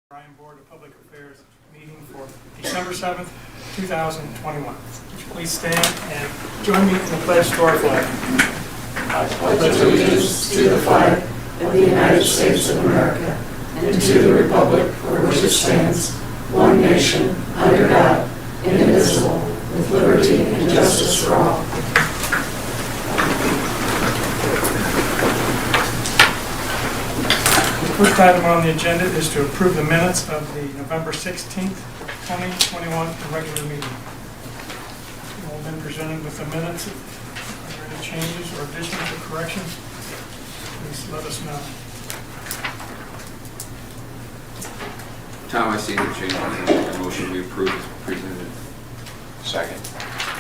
Bryan Board of Public Affairs meeting for December 7th, 2021. Would you please stand and join me in the pledge to our flag? I pledge allegiance to the flag of the United States of America and to the republic for which it stands, one nation, under God, indivisible, with liberty and justice for all. The first item on the agenda is to approve the minutes of the November 16th, 2021 regular meeting. You've all been presented with the minutes. Are there any changes or additions or corrections? Please let us know. Tom, I see the change in the motion we approved as presented. Second.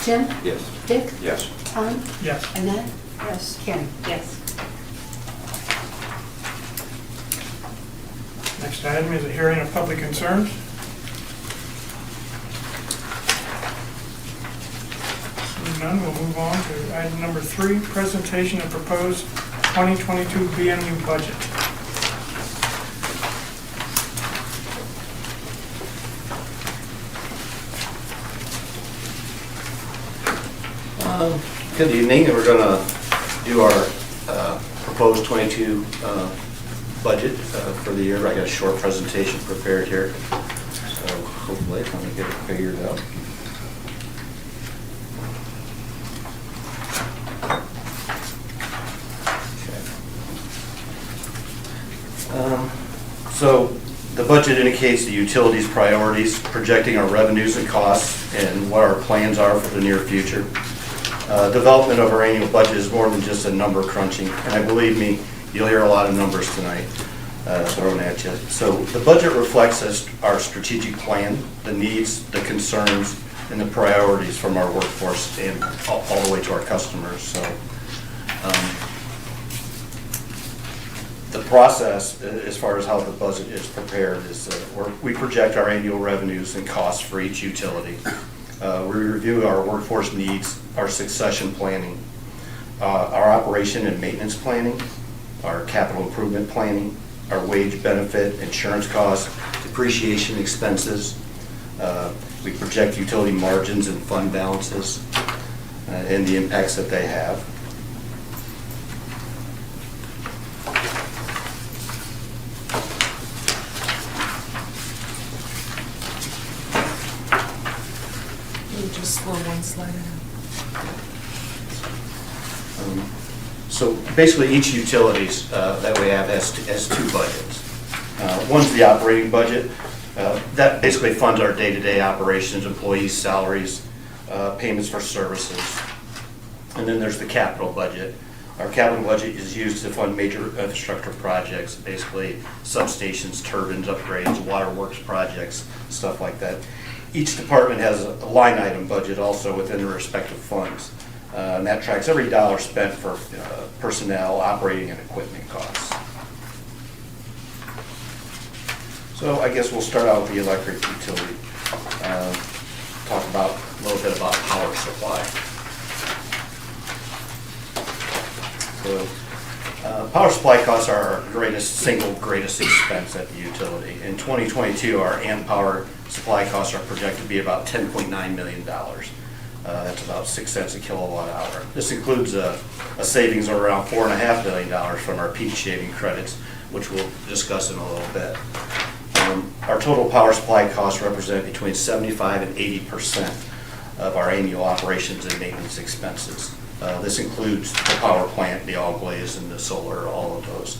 Jim? Yes. Dick? Yes. Tom? Yes. Annette? Yes. Kim? Yes. Next item is a hearing of public concerns. Seeing none, we'll move on to item number 3, presentation of proposed 2022 BMU budget. Good evening. We're going to do our proposed 22 budget for the year. I got a short presentation prepared here, so hopefully I'm going to get it figured out. Okay. So the budget indicates the utilities priorities, projecting our revenues and costs, and what our plans are for the near future. Development of our annual budget is more than just a number crunching, and believe me, you'll hear a lot of numbers tonight thrown at you. So the budget reflects our strategic plan, the needs, the concerns, and the priorities from our workforce and all the way to our customers. So the process, as far as how the budget is prepared, is we project our annual revenues and costs for each utility. We review our workforce needs, our succession planning, our operation and maintenance planning, our capital improvement planning, our wage benefit, insurance costs, depreciation expenses. We project utility margins and fund balances and the impacts that they have. Just slow one slide ahead. So basically, each utilities that we have has two budgets. One's the operating budget. That basically funds our day-to-day operations, employees' salaries, payments for services. And then there's the capital budget. Our capital budget is used to fund major infrastructure projects, basically substations, turbines, upgrades, waterworks projects, stuff like that. Each department has a line item budget also within their respective funds. And that tracks every dollar spent for personnel, operating, and equipment costs. So I guess we'll start out with the electric utility. Talk about a little bit about power supply. So power supply costs are our single greatest expense at the utility. In 2022, our power supply costs are projected to be about $10.9 million. That's about 6 cents a kilowatt hour. This includes a savings of around $4.5 million from our peak shaving credits, which we'll discuss in a little bit. Our total power supply costs represent between 75 and 80% of our annual operations and maintenance expenses. This includes the power plant, the all blaze, and the solar, all of those.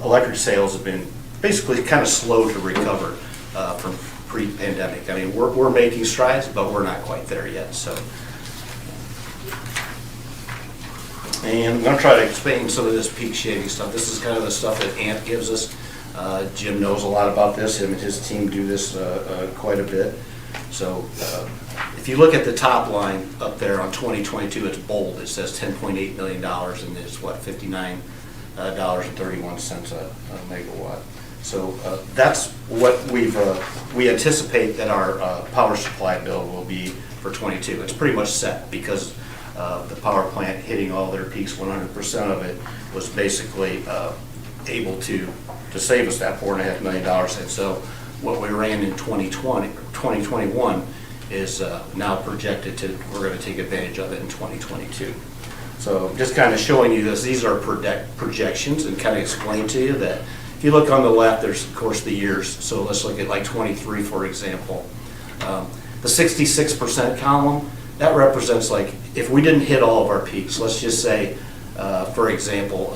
Electric sales have been basically kind of slow to recover from pre-pandemic. I mean, we're making strides, but we're not quite there yet. So, and I'm going to try to explain some of this peak shaving stuff. This is kind of the stuff that AMP gives us. Jim knows a lot about this. Him and his team do this quite a bit. So, if you look at the top line up there on 2022, it's bold. It says $10.8 million, and it's what, $59.31 a megawatt. So that's what we anticipate that our power supply bill will be for 22. It's pretty much set because the power plant hitting all their peaks, 100% of it was basically able to to save us that $4.5 million. And so what we ran in 2021 is now projected to, we're going to take advantage of it in 2022. So just kind of showing you this, these are projections, and kind of explain to you that if you look on the left, there's of course the years. So let's look at like 23, for example. The 66% column, that represents like if we didn't hit all of our peaks. Let's just say, for example,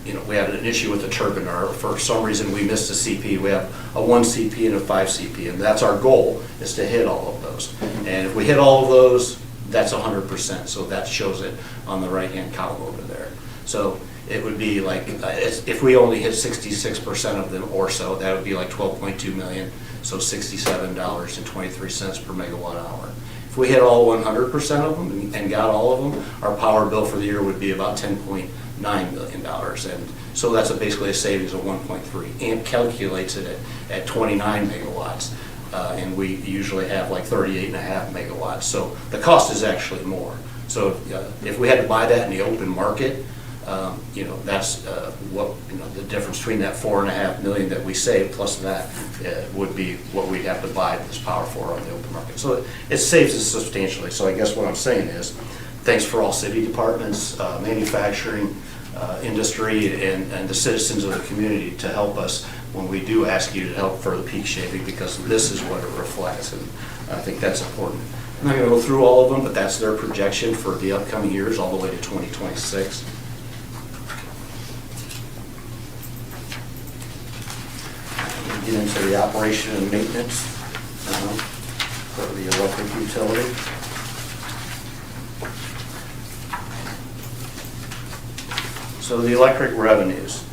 we had an issue with the turbine, or for some reason we missed a CP. We have a 1 CP and a 5 CP, and that's our goal, is to hit all of those. And if we hit all of those, that's 100%. So that shows it on the right-hand column over there. So it would be like, if we only hit 66% of them or so, that would be like 12.2 million, so $67.23 per megawatt hour. If we hit all 100% of them and got all of them, our power bill for the year would be about $10.9 million. And so that's basically a savings of 1.3. AMP calculates it at 29 megawatts. And we usually have like 38.5 megawatts. So the cost is actually more. So if we had to buy that in the open market, that's what the difference between that $4.5 million that we save plus that would be what we'd have to buy this power for on the open market. So it saves us substantially. So I guess what I'm saying is, thanks for all city departments, manufacturing, industry, and the citizens of the community to help us when we do ask you to help for the peak shaving, because this is what it reflects, and I think that's important. I'm not going to go through all of them, but that's their projection for the upcoming years all the way to 2026. Get into the operation and maintenance for the electric utility. So the electric revenues,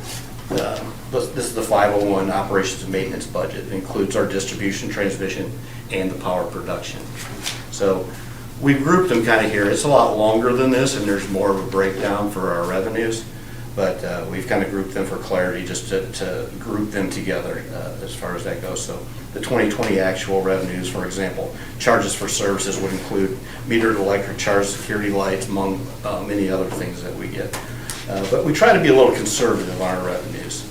this is the 501 operations and maintenance budget. It includes our distribution, transmission, and the power production. So we grouped them kind of here. It's a lot longer than this, and there's more of a breakdown for our revenues, but we've kind of grouped them for clarity, just to group them together as far as that goes. So the 2020 actual revenues, for example, charges for services would include metered electric charge, security lights, among many other things that we get. But we try to be a little conservative on our revenues.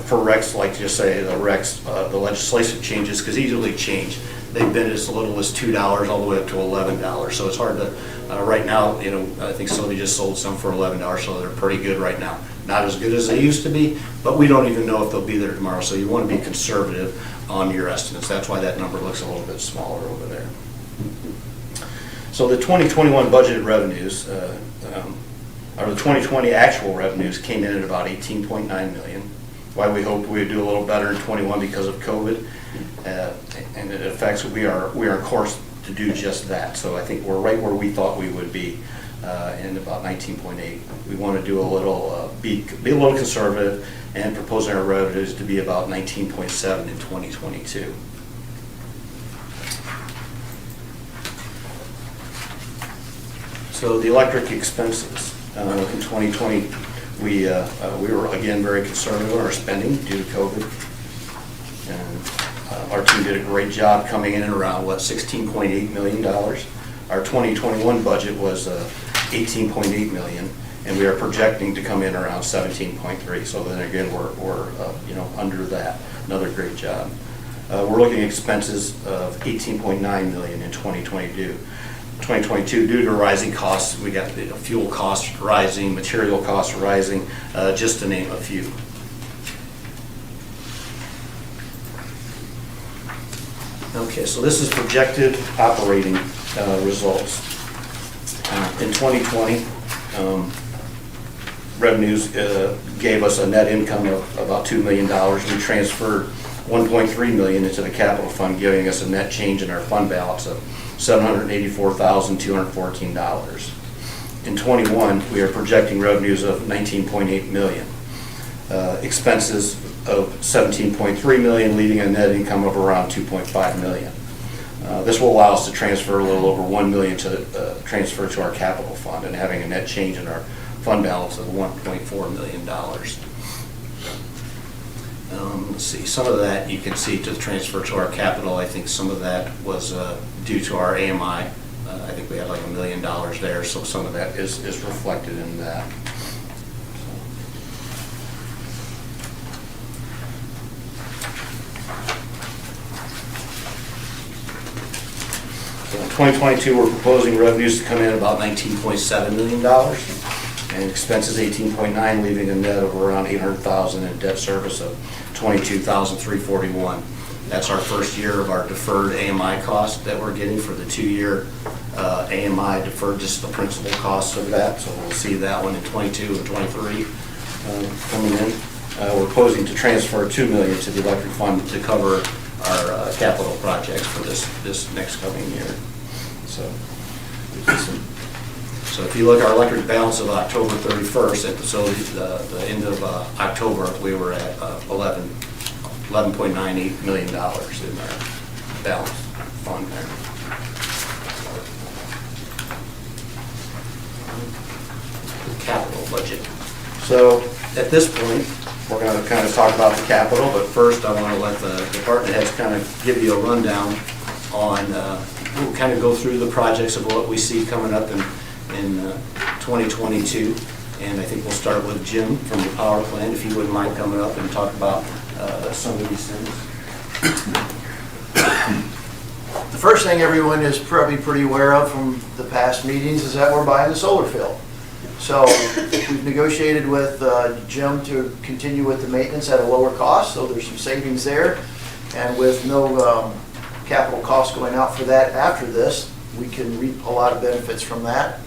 For RECs, like just say the RECs, the legislative changes, because easily change. They've been as little as $2 all the way up to $11. So it's hard to, right now, I think somebody just sold some for $11, so they're pretty good right now. Not as good as they used to be, but we don't even know if they'll be there tomorrow. So you want to be conservative on your estimates. That's why that number looks a little bit smaller over there. So the 2021 budgeted revenues, or the 2020 actual revenues came in at about 18.9 million. Why we hoped we'd do a little better in 21 because of COVID, and it affects, we are on course to do just that. So I think we're right where we thought we would be in about 19.8. We want to do a little, be a little conservative and proposing our revenues to be about 19.7 in 2022. So the electric expenses. In 2020, we were again very conservative on our spending due to COVID, and our team did a great job coming in at around $16.8 million. Our 2021 budget was 18.8 million, and we are projecting to come in around 17.3. So then again, we're under that. Another great job. We're looking at expenses of 18.9 million in 2022. 2022, due to rising costs, we got the fuel costs rising, material costs rising, just to name a few. Okay, so this is projected operating results. In 2020, revenues gave us a net income of about $2 million. We transferred $1.3 million into the capital fund, giving us a net change in our fund balance of $784,214. In 21, we are projecting revenues of $19.8 million, expenses of $17.3 million, leaving a net income of around $2.5 million. This will allow us to transfer a little over $1 million to transfer to our capital fund, and having a net change in our fund balance of $1.4 million. Let's see, some of that you can see to transfer to our capital. I think some of that was due to our AMI. I think we had like $1 million there, so some of that is reflected in that. 2022, we're proposing revenues to come in about $19.7 million and expenses 18.9, leaving a net of around $800,000 and debt service of $22,341. That's our first year of our deferred AMI cost that we're getting for the 2-year AMI deferred, just the principal costs of that. So we'll see that one in 22 and 23 coming in. We're proposing to transfer $2 million to the electric fund to cover our capital projects for this next coming year. So if you look at our electric balance of October 31st, at the end of October, we were at $11.98 million in our balance fund there. Capital budget. So at this point, we're going to kind of talk about the capital, but first I want to let the department heads kind of give you a rundown on, we'll kind of go through the projects of what we see coming up in 2022. And I think we'll start with Jim from the power plant, if you wouldn't mind coming up and talk about some of these things. The first thing everyone is probably pretty aware of from the past meetings is that we're buying the solar field. So we've negotiated with Jim to continue with the maintenance at a lower cost, so there's some savings there. And with no capital costs going out for that after this, we can reap a lot of benefits from that.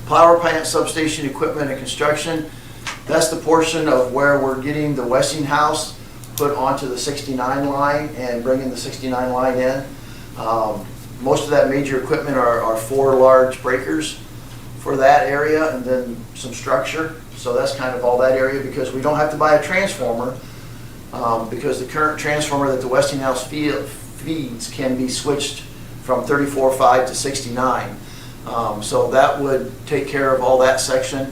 Power plant substation equipment and construction, that's the portion of where we're getting the Westinghouse put onto the 69 line and bringing the 69 line in. Most of that major equipment are 4 large breakers for that area, and then some structure. So that's kind of all that area, because we don't have to buy a transformer, because the current transformer that the Westinghouse feeds can be switched from 34.5 to 69. So that would take care of all that section.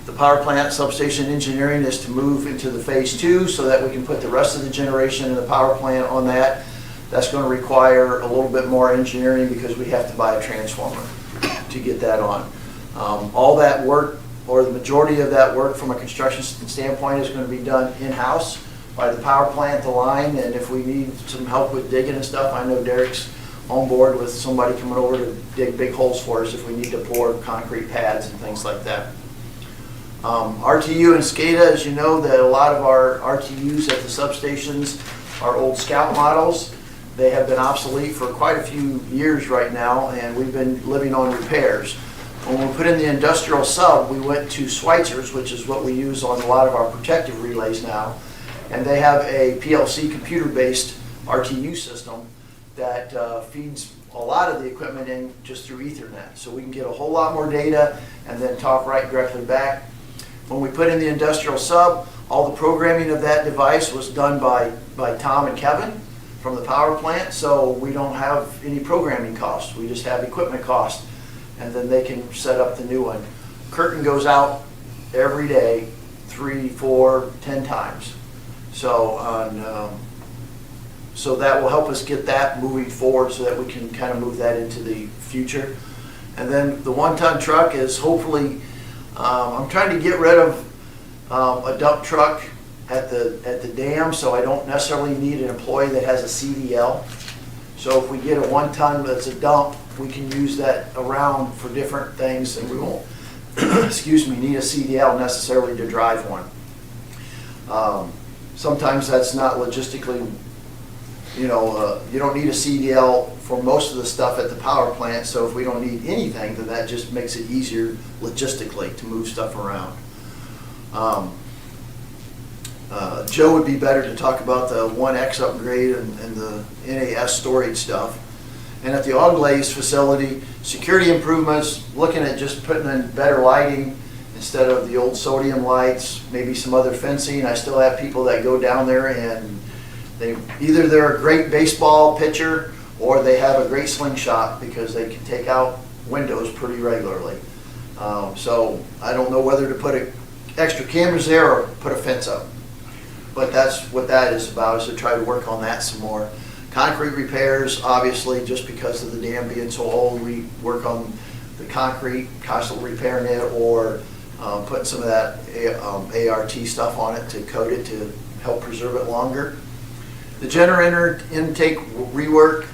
The power plant substation engineering is to move into the phase 2 so that we can put the rest of the generation in the power plant on that. That's going to require a little bit more engineering because we have to buy a transformer to get that on. All that work, or the majority of that work from a construction standpoint, is going to be done in-house by the power plant, the line, and if we need some help with digging and stuff, I know Derek's on board with somebody coming over to dig big holes for us if we need to pour concrete pads and things like that. Rtu and Scada, as you know, that a lot of our RTUs at the substations are old Scout models. They have been obsolete for quite a few years right now, and we've been living on repairs. When we put in the industrial sub, we went to Schweitzer's, which is what we use on a lot of our protective relays now, and they have a PLC computer-based RTU system that feeds a lot of the equipment in just through Ethernet. So we can get a whole lot more data and then talk right directly back. When we put in the industrial sub, all the programming of that device was done by Tom and Kevin from the power plant, so we don't have any programming costs. We just have equipment costs, and then they can set up the new one. Curtain goes out every day, 3, 4, 10 times. So so that will help us get that moving forward so that we can kind of move that into the future. And then the 1-ton truck is hopefully, I'm trying to get rid of a dump truck at the dam, so I don't necessarily need an employee that has a CDL. So if we get a 1-ton that's a dump, we can use that around for different things, and we won't excuse me, need a CDL necessarily to drive one. Sometimes that's not logistically, you know, you don't need a CDL for most of the stuff at the power plant, so if we don't need anything, then that just makes it easier logistically to move stuff around. Joe would be better to talk about the 1X upgrade and the NAS storage stuff. And at the Auglaze facility, security improvements, looking at just putting in better lighting instead of the old sodium lights, maybe some other fencing. I still have people that go down there and either they're a great baseball pitcher or they have a great slingshot because they can take out windows pretty regularly. So I don't know whether to put extra cameras there or put a fence up. But that's what that is about, is to try to work on that some more. Concrete repairs, obviously, just because of the dam being so old, we work on the concrete, constantly repairing it, or putting some of that ART stuff on it to coat it to help preserve it longer. The generator intake rework,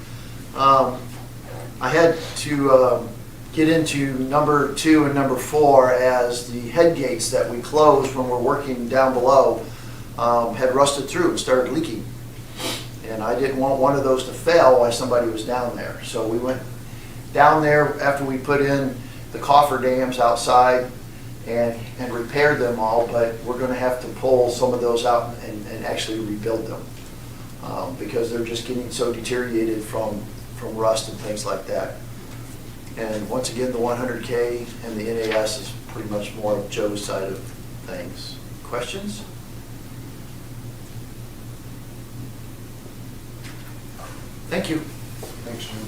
I had to get into number 2 and number 4 as the head gates that we closed when we're working down below had rusted through and started leaking. And I didn't want one of those to fail while somebody was down there. So we went down there after we put in the coffer dams outside and repaired them all, but we're going to have to pull some of those out and actually rebuild them because they're just getting so deteriorated from rust and things like that. And once again, the 100K and the NAS is pretty much more of Joe's side of things. Questions? Thank you. Thanks, Jim.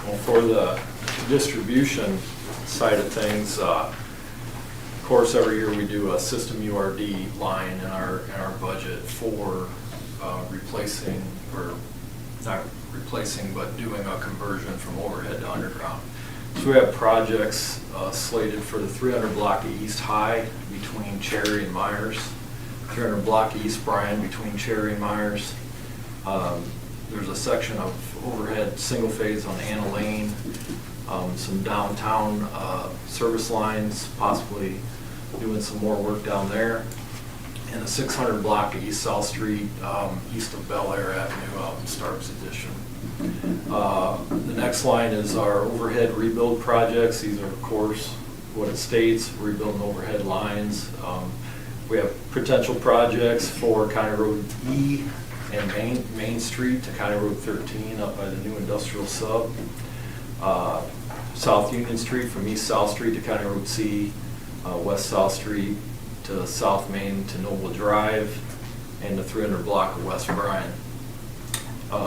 Well, for the distribution side of things, of course, every year we do a system URD line in our budget for replacing, or not replacing, but doing a conversion from overhead to underground. So we have projects slated for the 300 block of East High between Cherry and Myers, 300 block East Bryan between Cherry and Myers. There's a section of overhead single phase on Anna Lane, some downtown service lines, possibly doing some more work down there, and a 600 block of East South Street, east of Bel Air Avenue, Starks Edition. The next line is our overhead rebuild projects. These are, of course, what it states, rebuilding overhead lines. We have potential projects for County Road E and Main Street to County Road 13 up by the new industrial sub. South Union Street from East South Street to County Road C, West South Street to South Main to Noble Drive, and the 300 block of West Bryan.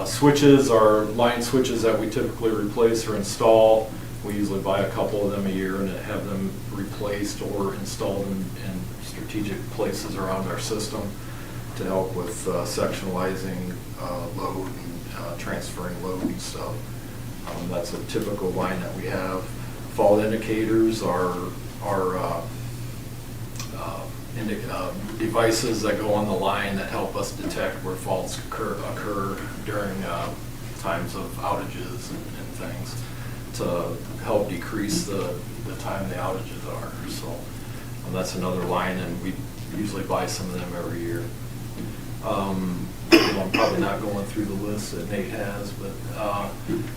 Switches are line switches that we typically replace or install. We usually buy a couple of them a year and have them replaced or installed in strategic places around our system to help with sectionalizing load and transferring load and stuff. That's a typical line that we have. Fault indicators are devices that go on the line that help us detect where faults occur during times of outages and things to help decrease the time the outages are. So that's another line, and we usually buy some of them every year. I'm probably not going through the list that Nate has, but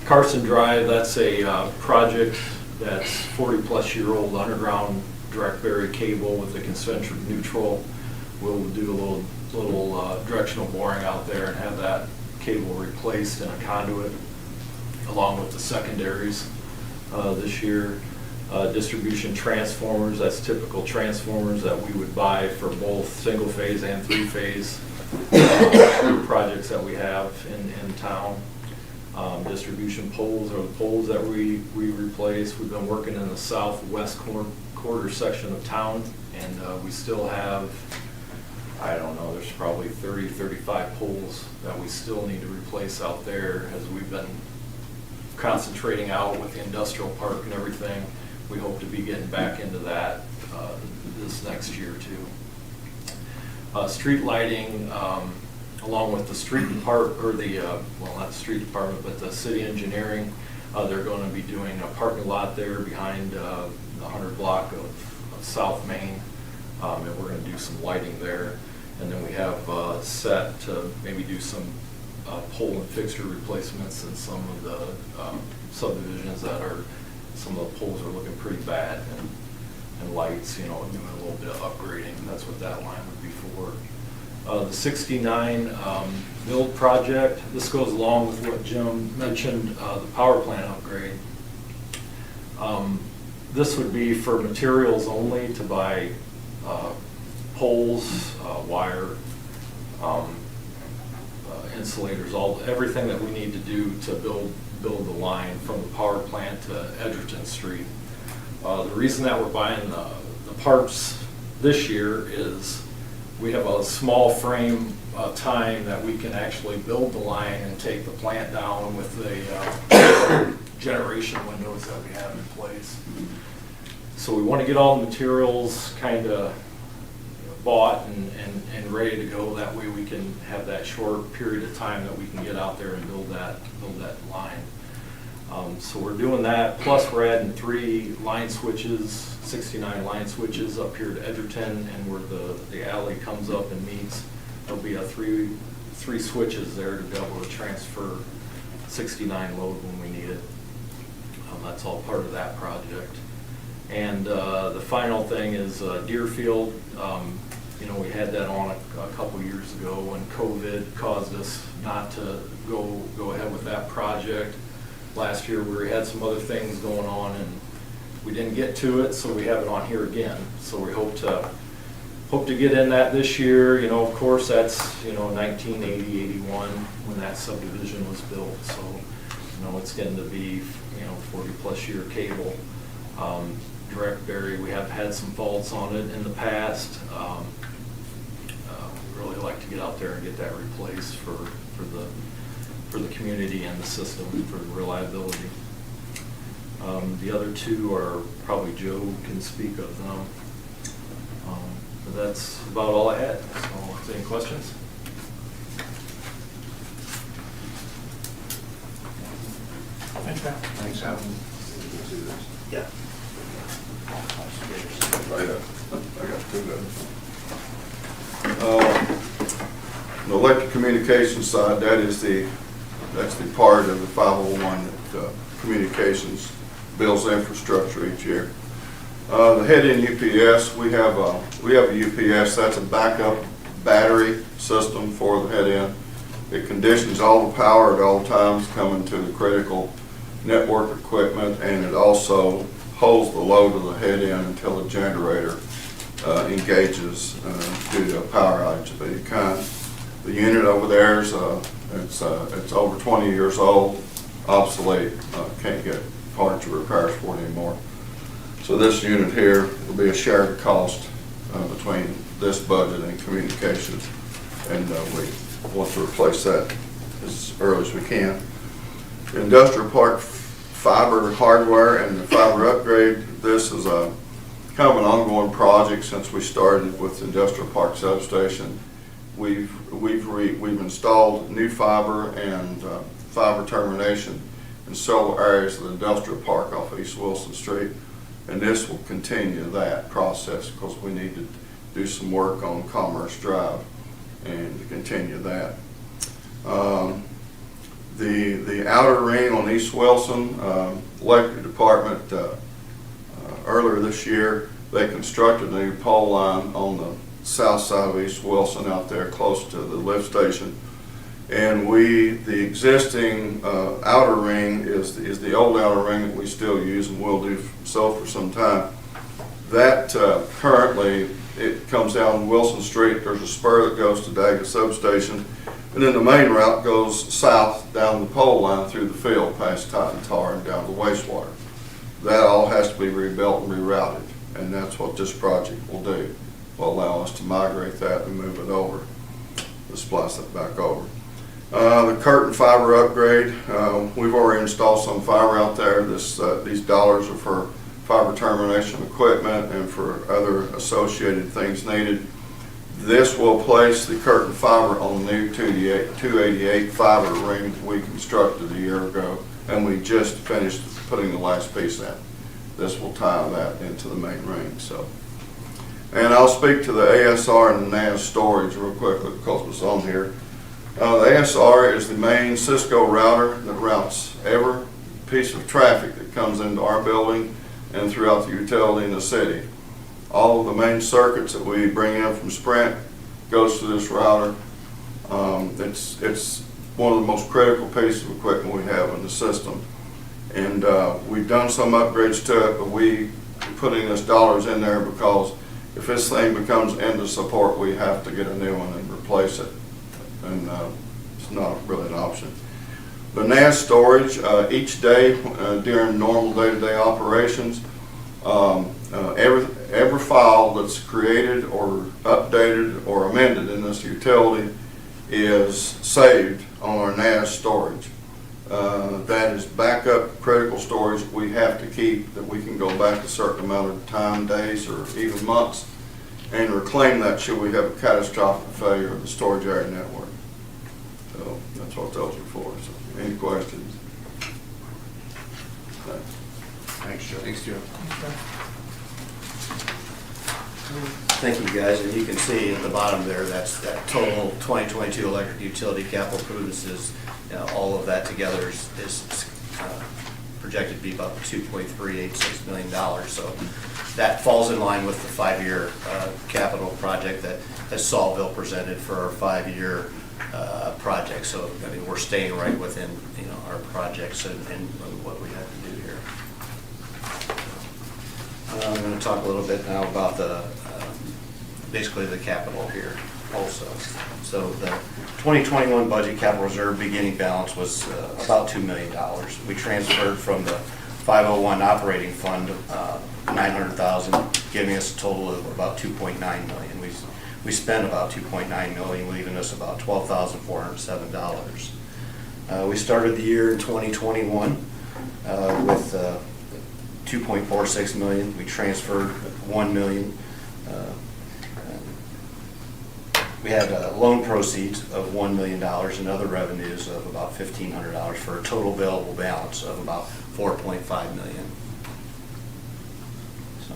Carson Drive, that's a project that's 40-plus-year-old underground direct buried cable with a concentric neutral. We'll do a little directional boring out there and have that cable replaced in a conduit along with the secondaries this year. Distribution transformers, that's typical transformers that we would buy for both single phase and 3-phase projects that we have in town. Distribution poles are the poles that we replace. We've been working in the southwest quarter section of town, and we still have, I don't know, there's probably 30, 35 poles that we still need to replace out there as we've been concentrating out with the industrial park and everything. We hope to be getting back into that this next year too. Street lighting, along with the street department, or the, well, not the street department, but the city engineering, they're going to be doing a parking lot there behind the 100 block of South Main, and we're going to do some lighting there. And then we have set to maybe do some pole and fixture replacements in some of the subdivisions that are, some of the poles are looking pretty bad, and lights, you know, doing a little bit of upgrading. That's what that line would be for. The 69 build project, this goes along with what Jim mentioned, the power plant upgrade. This would be for materials only, to buy poles, wire, insulators, everything that we need to do to build the line from the power plant to Edgerton Street. The reason that we're buying the parts this year is we have a small frame time that we can actually build the line and take the plant down with the generation windows that we have in place. So we want to get all the materials kind of bought and ready to go. That way we can have that short period of time that we can get out there and build that line. So we're doing that, plus we're adding 3 line switches, 69 line switches up here to Edgerton, and where the alley comes up and meets, there'll be a three switches there to be able to transfer 69 load when we need it. That's all part of that project. And the final thing is Deerfield. You know, we had that on a couple years ago when COVID caused us not to go ahead with that project. Last year we had some other things going on and we didn't get to it, so we have it on here again. So we hope to get in that this year. You know, of course, that's 1980, 81 when that subdivision was built. So it's getting to be 40+ year cable. Direct bury, we have had some faults on it in the past. We'd really like to get out there and get that replaced for the community and the system for reliability. The other 2 are probably Joe can speak of them. But that's about all I had. So, any questions? Thanks, Al. Thanks, Al. Yeah. Right up. I got 2 of them. The electric communications side, that's the part of the 501 that communications builds infrastructure each year. The head-in UPS, we have a UPS. That's a backup battery system for the head-in. It conditions all the power at all times coming to the critical network equipment, and it also holds the load of the head-in until the generator engages due to a power outage of any kind. The unit over there is it's over 20 years old, obsolete, can't get parts or repairs for it anymore. So this unit here will be a shared cost between this budget and communications, and we want to replace that as early as we can. The industrial park fiber hardware and the fiber upgrade, this is a kind of an ongoing project since we started with the industrial park substation. We've installed new fiber and fiber termination in several areas of the industrial park off of East Wilson Street, and this will continue that process because we need to do some work on Commerce Drive and to continue that. The outer ring on East Wilson, electric department, earlier this year, they constructed a new pole line on the south side of East Wilson out there close to the lift station. And the existing outer ring is the old outer ring that we still use and will do so for some time. That currently, it comes down Wilson Street. There's a spur that goes to Daggett Substation, and then the main route goes south down the pole line through the field past Titan Tar and down to wastewater. That all has to be rebuilt and rerouted, and that's what this project will do. Will allow us to migrate that and move it over, to splice it back over. The curtain fiber upgrade, we've already installed some fiber out there. These dollars are for fiber termination equipment and for other associated things needed. This will place the curtain fiber on the new 288 fiber ring that we constructed a year ago, and we just finished putting the last piece in. This will tie that into the main ring. So, and I'll speak to the ASR and the NAS storage real quickly because it's on here. The ASR is the main Cisco router that routes every piece of traffic that comes into our building and throughout the utility in the city. All of the main circuits that we bring in from Sprint goes to this router. It's one of the most critical pieces of equipment we have in the system. And we've done some upgrades to it, but we putting this dollars in there because if this thing becomes end of support, we have to get a new one and replace it. And it's not really an option. The NAS storage, each day during normal day-to-day operations, every file that's created or updated or amended in this utility is saved on our NAS storage. That is backup critical storage we have to keep, that we can go back a certain amount of time, days, or even months, and reclaim that should we have a catastrophic failure of the storage area network. So that's what those are for. So any questions? Thanks, Joe. Thanks, Joe. Thank you, guys, and you can see at the bottom there, that's that total 2022 electric utility capital improvements is, all of that together is projected to be about $2.386 million. So that falls in line with the 5-year capital project that Sawville presented for our 5-year project. So, I mean, we're staying right within, our projects and what we have to do here. I'm going to talk a little bit now about basically the capital here also. So the 2021 budget capital reserve beginning balance was about $2 million. We transferred from the 501 operating fund $900,000, giving us a total of about $2.9 million. We spent about $2.9 million, leaving us about $12,407. We started the year in 2021 with $2.46 million. We transferred $1 million. We had loan proceeds of $1 million and other revenues of about $1,500 for a total available balance of about $4.5 million. So,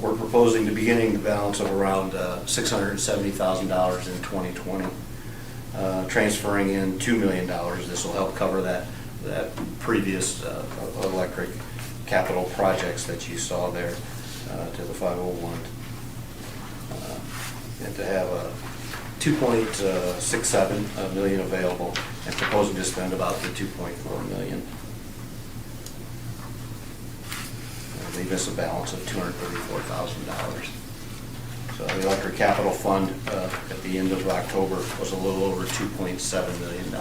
we're proposing the beginning the balance of around $670,000 in 2020. Transferring in $2 million. This will help cover that previous electric capital projects that you saw there to the 501. And to have a $2.67 million available and proposing to spend about the $2.4 million. Leave us a balance of $234,000. So the electric capital fund at the end of October was a little over $2.7 million.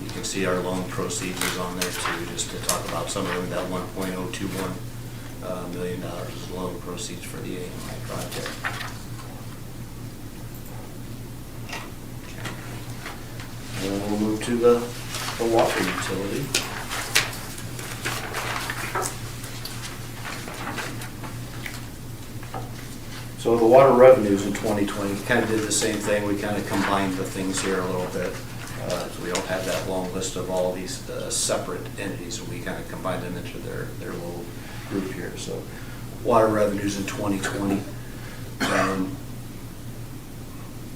You can see our loan proceeds is on there too, just to talk about some of them. That $1.021 million is loan proceeds for the AMI project. And then we'll move to the water utility. So the water revenues in 2020 kind of did the same thing. We kind of combined the things here a little bit. So we don't have that long list of all these separate entities. We kind of combined them into their little group here. So water revenues in 2020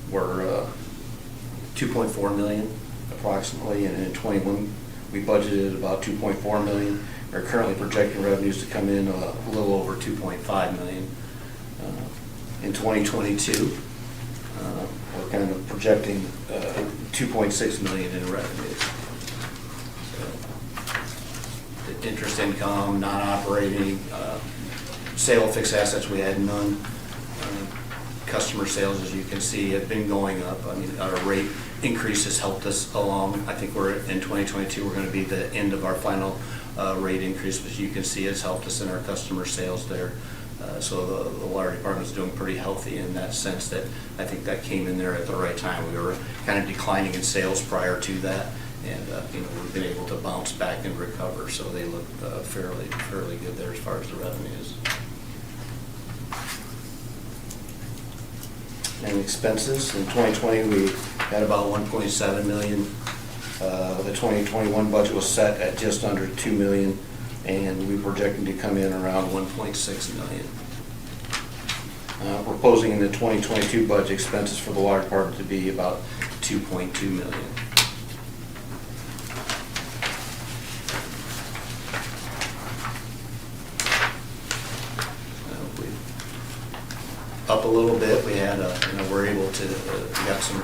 were $2.4 million approximately, and in 21 we budgeted about $2.4 million. We're currently projecting revenues to come in a little over $2.5 million. In 2022, we're kind of projecting $2.6 million in revenues. So, the interest income, non-operating, sale of fixed assets, we had none. Customer sales, as you can see, have been going up. I mean, our rate increase has helped us along. I think we're in 2022, we're going to be the end of our final rate increase, but you can see it's helped us in our customer sales there. So the water department is doing pretty healthy in that sense that I think that came in there at the right time. We were kind of declining in sales prior to that, and we've been able to bounce back and recover. So they look fairly good there as far as the revenues. And expenses in 2020 we had about $1.7 million. The 2021 budget was set at just under $2 million. And we're projecting to come in around $1.6 million. Proposing in the 2022 budget expenses for the water department to be about $2.2 million. Up a little bit. We had we're able to we got some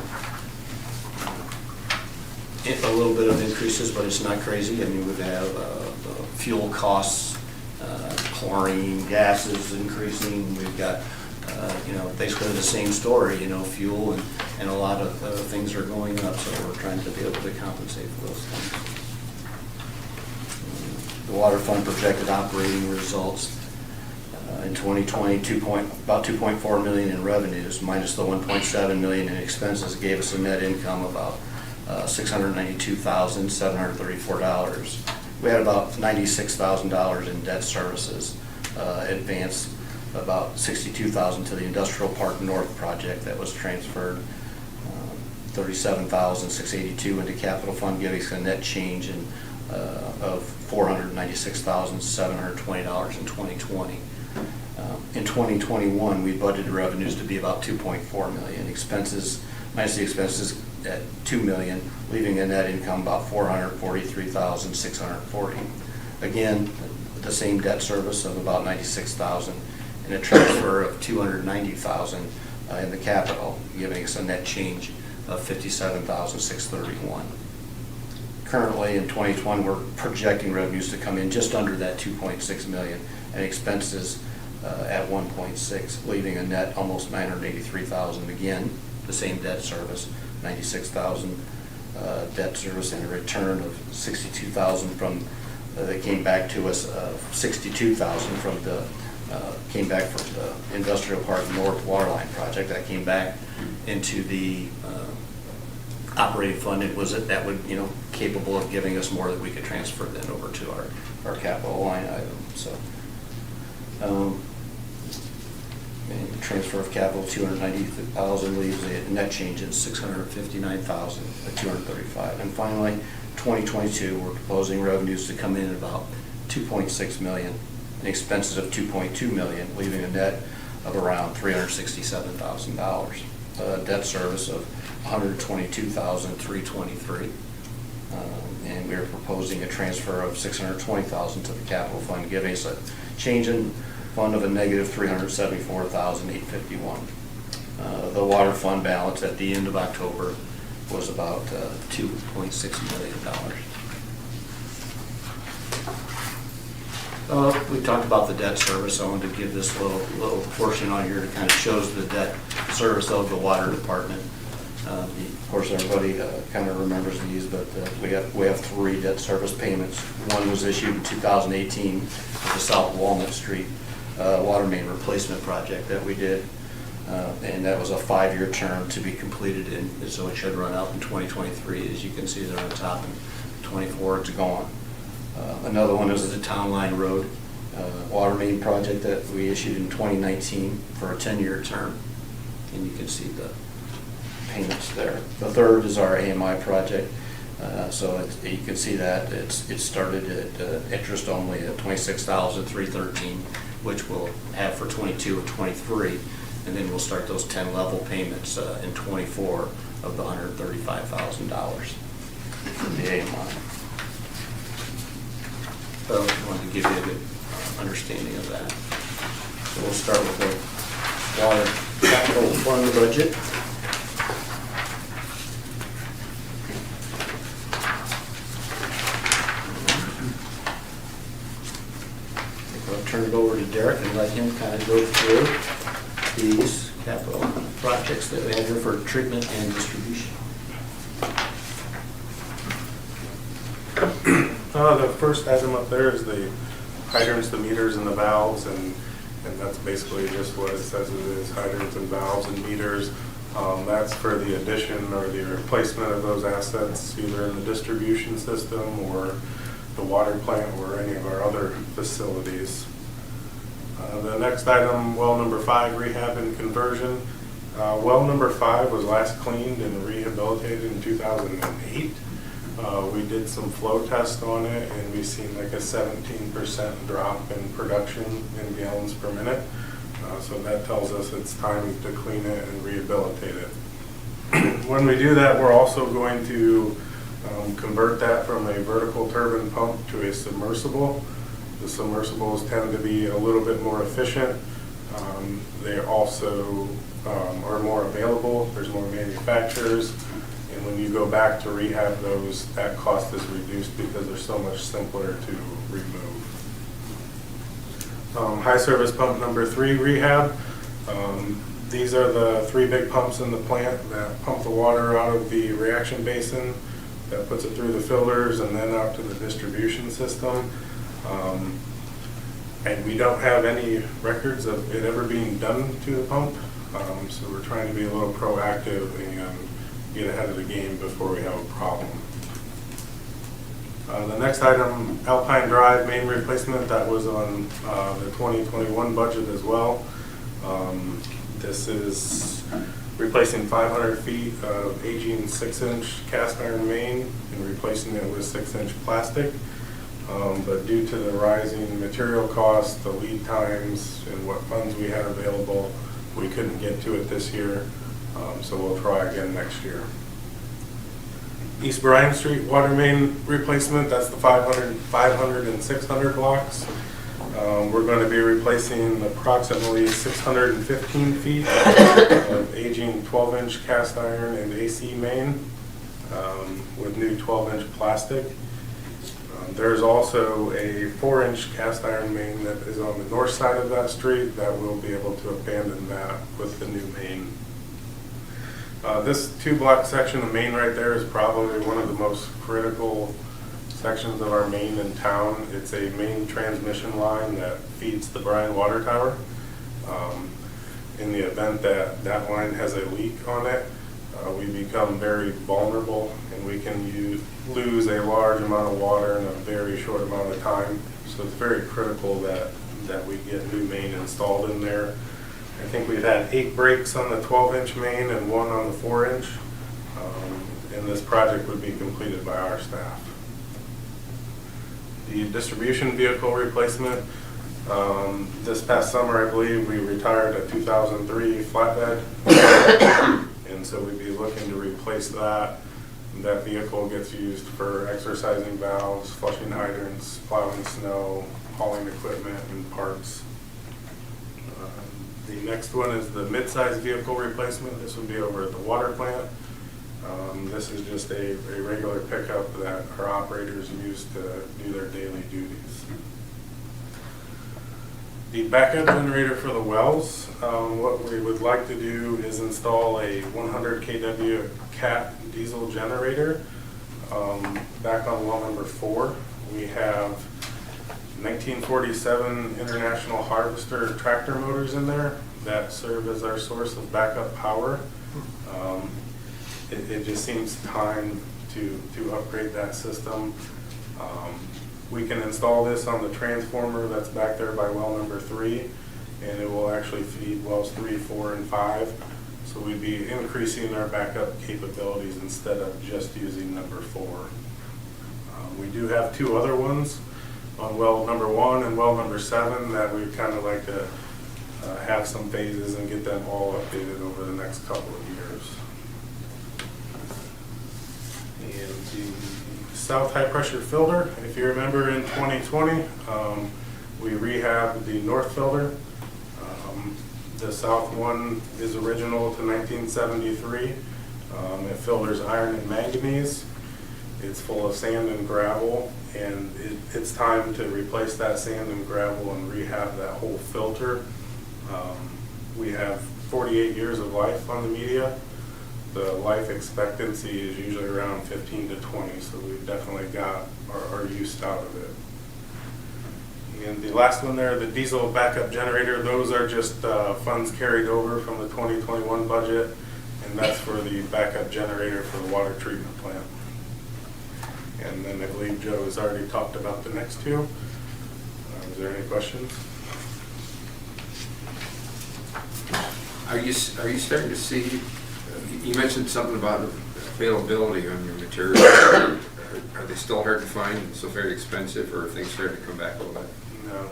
a little bit of increases, but it's not crazy. I mean, we have fuel costs, chlorine, gases increasing. We've got, basically the same story, fuel and a lot of things are going up, so we're trying to be able to compensate for those things. The water fund projected operating results in 2020, about $2.4 million in revenues, minus the $1.7 million in expenses, gave us a net income about $692,734. We had about $96,000 in debt services advanced, about $62,000 to the Industrial Park North project that was transferred, $37,682 into capital fund, giving us a net change of $496,720 in 2020. In 2021, we budgeted revenues to be about $2.4 million. Expenses, minus the expenses at $2 million, leaving a net income about $443,640. Again, the same debt service of about $96,000 and a transfer of $290,000 in the capital, giving us a net change of $57,631. Currently in 2020, we're projecting revenues to come in just under that $2.6 million and expenses at 1.6, leaving a net almost $983,000. Again, the same debt service, $96,000 debt service and a return of $62,000 from that came back to us. $62,000 from the came back from the Industrial Park North Waterline project that came back into the operating fund. It was that would capable of giving us more that we could transfer then over to our capital line item. So. And the transfer of capital, $290,000, leaves a net change in $659,235. And finally, 2022, we're proposing revenues to come in at about $2.6 million and expenses of $2.2 million, leaving a net of around $367,000. Debt service of $122,323. And we're proposing a transfer of $620,000 to the capital fund, giving us a change in fund of a negative $374,851. The water fund balance at the end of October was about $2.6 million. We talked about the debt service. I wanted to give this little portion on here that kind of shows the debt service of the water department. Of course, everybody kind of remembers these, but we have 3 debt service payments. One was issued in 2018 for the South Walnut Street water main replacement project that we did, and that was a 5-year term to be completed, so it should run out in 2023. As you can see there on the top, and 24 it's gone. Another one is the Town Line Road water main project that we issued in 2019 for a 10-year term, and you can see the payments there. The third is our AMI project. So you can see that it started at interest only at $26,313, which we'll have for 22 and 23, and then we'll start those 10 level payments in 24 of the $135,000 for the AMI. So I wanted to give you a good understanding of that. So we'll start with the water capital fund budget. I'll turn it over to Derek and let him kind of go through these capital projects that we have here for treatment and distribution. The first item up there is the hydrants, the meters, and the valves, and that's basically just what it says it is, hydrants and valves and meters. That's for the addition or the replacement of those assets, either in the distribution system or the water plant or any of our other facilities. The next item, well number 5, rehab and conversion. Well number 5 was last cleaned and rehabilitated in 2008. We did some flow tests on it, and we've seen like a 17% drop in production in gallons per minute. So that tells us it's time to clean it and rehabilitate it. When we do that, we're also going to convert that from a vertical turbine pump to a submersible. The submersibles tend to be a little bit more efficient. They also are more available. There's more manufacturers. And when you go back to rehab those, that cost is reduced because they're so much simpler to remove. High service pump number 3, rehab. These are the 3 big pumps in the plant that pump the water out of the reaction basin, that puts it through the filters and then out to the distribution system. And we don't have any records of it ever being done to the pump. So we're trying to be a little proactive and get ahead of the game before we have a problem. The next item, Alpine Drive main replacement, that was on the 2021 budget as well. This is replacing 500 feet of aging 6-inch cast iron main and replacing it with 6-inch plastic. But due to the rising material costs, the lead times, and what funds we had available, we couldn't get to it this year. So we'll try again next year. East Bryan Street water main replacement, that's the 500 and 600 blocks. We're going to be replacing approximately 615 feet of aging 12-inch cast iron and AC main with new 12-inch plastic. There's also a 4-inch cast iron main that is on the north side of that street that we'll be able to abandon that with the new main. This 2-block section of main right there is probably one of the most critical sections of our main in town. It's a main transmission line that feeds the Brine water tower. In the event that that line has a leak on it, we become very vulnerable and we can lose a large amount of water in a very short amount of time. So it's very critical that we get new main installed in there. I think we've had 8 breaks on the 12-inch main and 1 on the 4-inch. And this project would be completed by our staff. The distribution vehicle replacement, this past summer I believe we retired a 2003 flatbed. And so we'd be looking to replace that. That vehicle gets used for exercising valves, flushing hydrants, plowing snow, hauling equipment and parts. The next one is the mid-size vehicle replacement. This would be over at the water plant. This is just a regular pickup that our operators use to do their daily duties. The backup generator for the wells, what we would like to do is install a 100 kW cat diesel generator back on well number 4. We have 1947 International Harvester tractor motors in there that serve as our source of backup power. It just seems time to upgrade that system. We can install this on the transformer that's back there by well number 3, and it will actually feed wells 3, 4, and 5. So we'd be increasing our backup capabilities instead of just using number 4. We do have 2 other ones on well number 1 and well number 7 that we'd kind of like to have some phases and get them all updated over the next couple of years. And the south high pressure filter, if you remember in 2020, we rehabbed the north filter. The south one is original to 1973. It filters iron and manganese. It's full of sand and gravel, and it's time to replace that sand and gravel and rehab that whole filter. We have 48 years of life on the media. The life expectancy is usually around 15 to 20, so we've definitely got our use out of it. And the last one there, the diesel backup generator, those are just funds carried over from the 2021 budget, and that's for the backup generator for the water treatment plant. And then I believe Joe has already talked about the next 2. Is there any questions? Are you starting to see, you mentioned something about availability on your materials. Are they still hard to find and so very expensive, or are things starting to come back a little bit? No,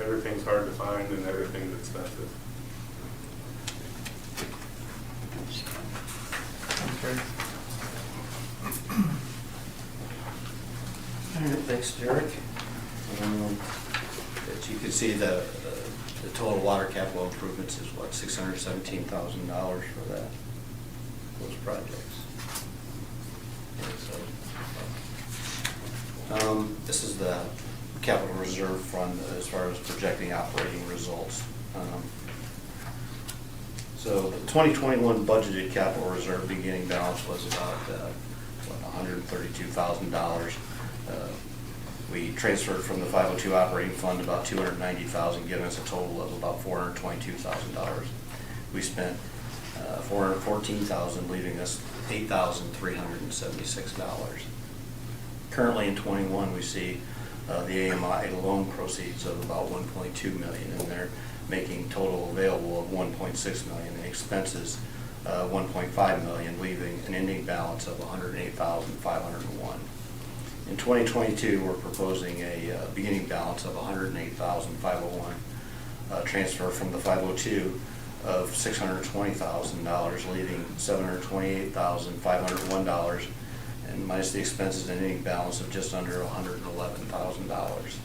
everything's hard to find and everything's expensive. Okay. All right, thanks, Derek. As you can see, the total water capital improvements is what, $617,000 for those projects. And so, this is the capital reserve fund as far as projecting operating results. So the 2021 budgeted capital reserve beginning balance was about $132,000. We transferred from the 502 operating fund about $290,000, giving us a total of about $422,000. We spent $414,000, leaving us $8,376. Currently in 21, we see the AMI loan proceeds of about $1.2 million, and they're making total available of $1.6 million, and expenses $1.5 million, leaving an ending balance of $108,501. In 2022, we're proposing a beginning balance of $108,501, transfer from the 502 of $620,000, leaving $728,501, and minus the expenses, an ending balance of just under $111,000.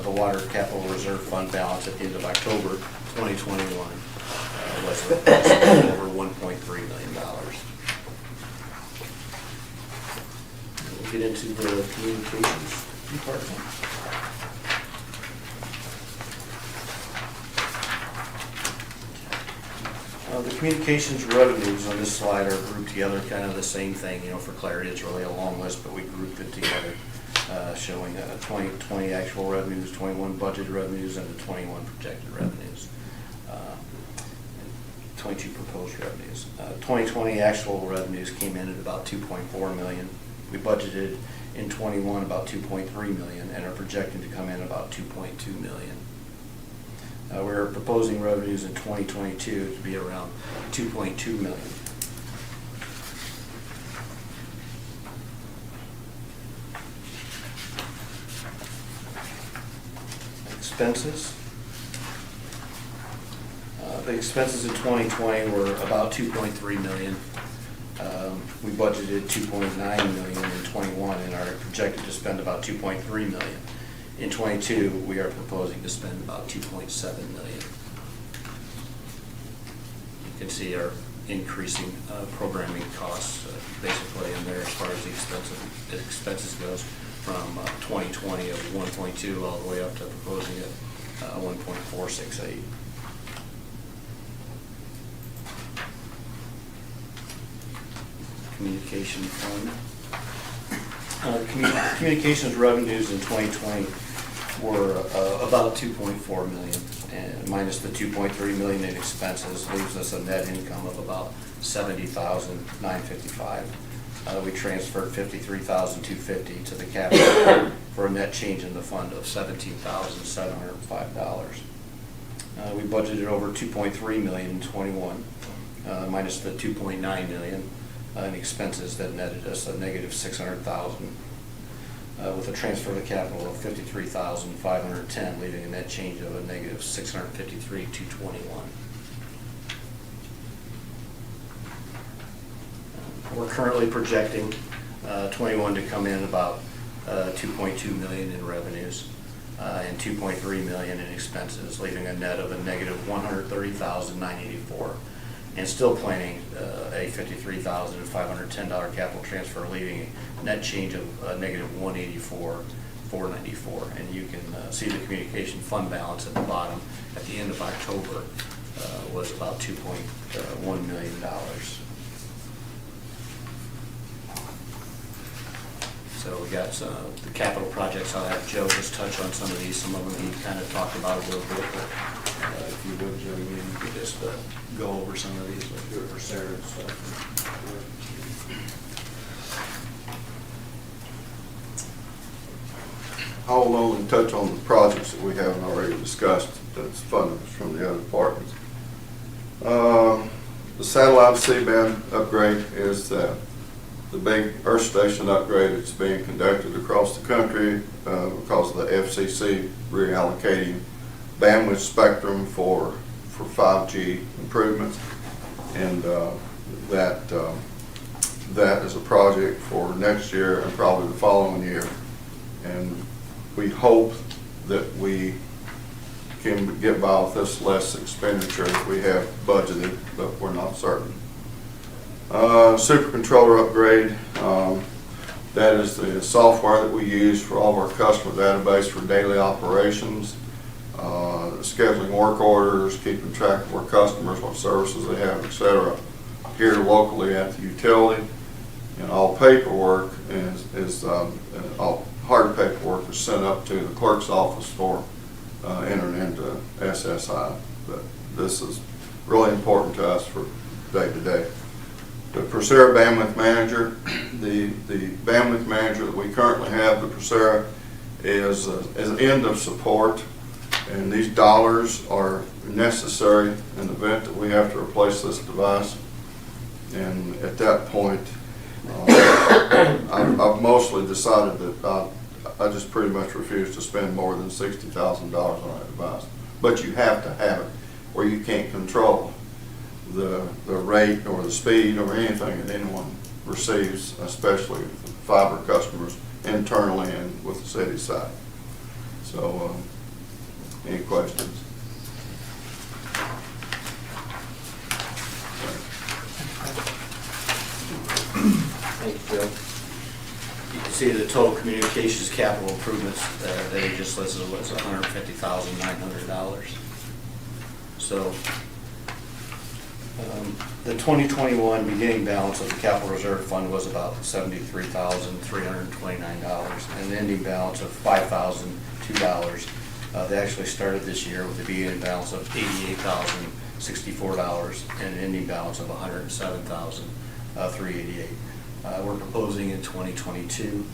The Water Capital Reserve Fund balance at the end of October 2021 was approximately over $1.3 million. We'll get into the communications department. The communications revenues on this slide are grouped together, kind of the same thing, for clarity. It's really a long list, but we grouped it together, showing 2020 actual revenues, 21 budgeted revenues, and the 21 projected revenues, 22 proposed revenues. 2020 actual revenues came in at about $2.4 million. We budgeted in 21 about $2.3 million, and are projecting to come in about $2.2 million. We're proposing revenues in 2022 to be around $2.2 million. Expenses. The expenses in 2020 were about $2.3 million. We budgeted $2.9 million in 21 and are projected to spend about $2.3 million. In 22, we are proposing to spend about $2.7 million. You can see our increasing programming costs basically in there as far as the expenses goes, from 2020 of 1.2 all the way up to proposing at 1.468. Communication fund. Communications revenues in 2020 were about $2.4 million, and minus the $2.3 million in expenses leaves us a net income of about $70,955. We transferred $53,250 to the capital for a net change in the fund of $17,705. We budgeted over $2.3 million in 21, minus the $2.9 million in expenses that netted us a negative $600,000, with a transfer to capital of $53,510, leaving a net change of a negative $653,221. We're currently projecting 21 to come in about $2.2 million in revenues and $2.3 million in expenses, leaving a net of a negative $130,984. And still planning a $53,510 capital transfer, leaving a net change of negative $184,494. And you can see the communication fund balance at the bottom at the end of October was about $2.1 million. So we got the capital projects. I'll have Joe just touch on some of these. Some of them he kind of talked about a little bit, but if you would, Joe, you could just go over some of these with Sarah and stuff. I'll only touch on the projects that we haven't already discussed that's funded from the other departments. The satellite C-band upgrade is the big Earth station upgrade that's being conducted across the country because of the FCC reallocating bandwidth spectrum for 5G improvements, and that is a project for next year and probably the following year, and we hope that we can get by with this less expenditure that we have budgeted, but we're not certain. Supercontroller upgrade, that is the software that we use for all of our customer database for daily operations, scheduling work orders, keeping track of our customers, what services they have, etc. here locally at the utility. And all paperwork all hard paperwork is sent up to the clerk's office for entering into SSI. But this is really important to us for day to day. The Procera bandwidth manager, the bandwidth manager that we currently have, the Procera, is an end of support, and these dollars are necessary in the event that we have to replace this device. And at that point, I've mostly decided that I just pretty much refuse to spend more than $60,000 on that device. But you have to have it, or you can't control the rate or the speed or anything that anyone receives, especially fiber customers internally and with the city side. So, any questions? Thank you, Bill. You can see the total communications capital improvements that he just listed was $150,900. So the 2021 beginning balance of the capital reserve fund was about $73,329, and the ending balance of $5,002. They actually started this year with a beginning balance of $88,064 and an ending balance of $107,388. We're proposing in 2022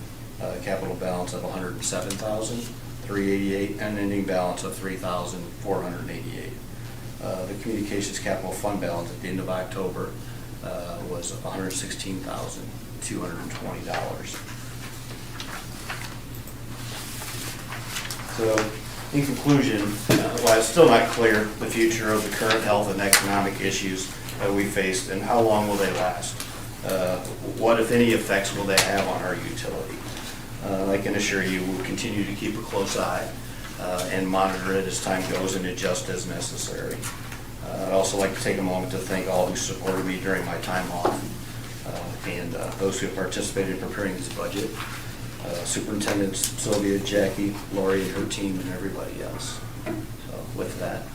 capital balance of $107,388 and an ending balance of $3,488. The communications capital fund balance at the end of October was $116,220. So, in conclusion, while it's still not clear the future of the current health and economic issues that we faced and how long will they last, what, if any, effects will they have on our utility? I can assure you we'll continue to keep a close eye and monitor it as time goes and adjust as necessary. I'd also like to take a moment to thank all who supported me during my time off and those who have participated in preparing this budget. Superintendents Sylvia, Jackie, Lori, and her team, and everybody else. So with that,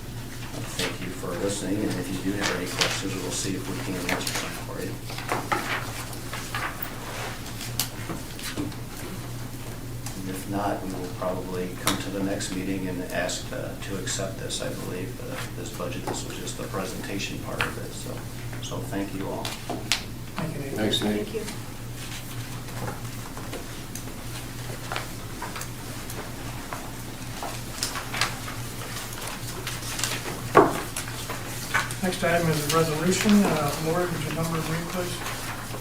thank you for listening, and if you do have any questions, we'll see if we can answer some for you. And if not, we will probably come to the next meeting and ask to accept this, I believe, this budget. This was just the presentation part of it, so thank you all. Thank you, Nate. Thanks, Nate. Thank you. Next item is a resolution. Lori, would you number and read, please?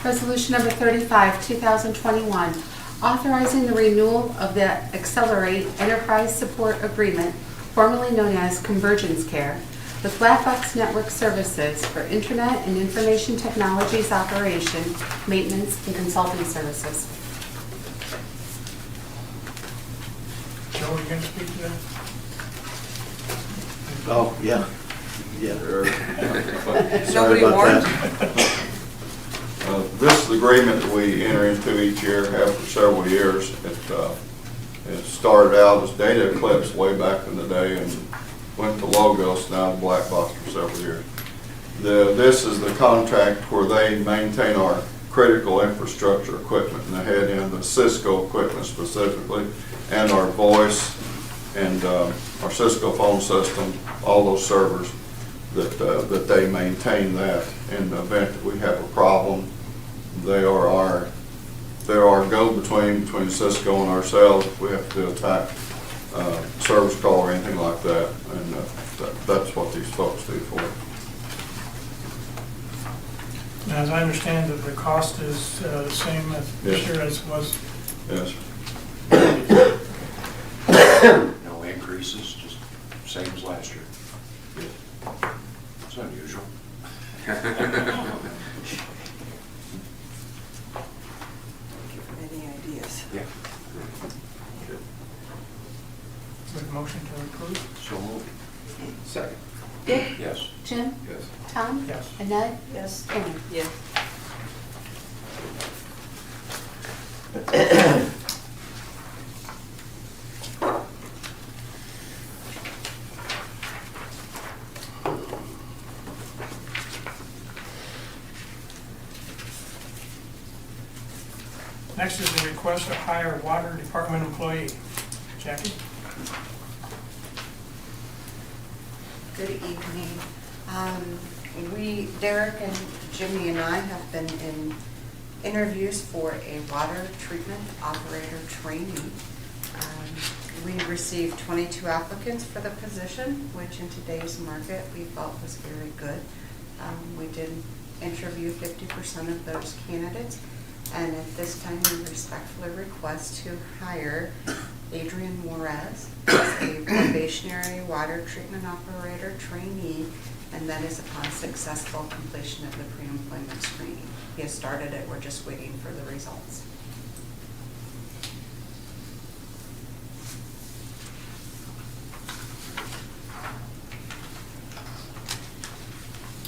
Resolution number 35, 2021, authorizing the renewal of the Accelerate Enterprise Support Agreement, formerly known as Convergence Care, with Black Box Network Services for Internet and Information Technologies operation, maintenance, and consulting services. Joe, are you going to speak to that? Oh, yeah. Yeah. Nobody warned? This is the agreement that we enter into each year, have for several years. It started out as data eclipse way back in the day and went to Logos, now to Black Box for several years. This is the contract where they maintain our critical infrastructure equipment, and they had in the Cisco equipment specifically, and our voice and our Cisco phone system, all those servers. That they maintain that in the event that we have a problem. They are our go-between between Cisco and ourselves if we have to do a type service call or anything like that, and that's what these folks do for it. Now, as I understand it, the cost is the same this year as was. Yes. No increases, just same as last year. It's unusual. Any ideas? Yeah. With motion to approve? So moved. Second. Dick? Yes. Jim? Yes. Tom? Yes. Annette? Yes. Amy? Yes. Next is a request to hire a water department employee. Jackie? Good evening. Derek and Jimmy and I have been in interviews for a water treatment operator trainee. We received 22 applicants for the position, which in today's market we felt was very good. We did interview 50% of those candidates, and at this time we respectfully request to hire Adrian Juarez as a probationary water treatment operator trainee, and that is upon successful completion of the pre-employment screening. He has started it, we're just waiting for the results.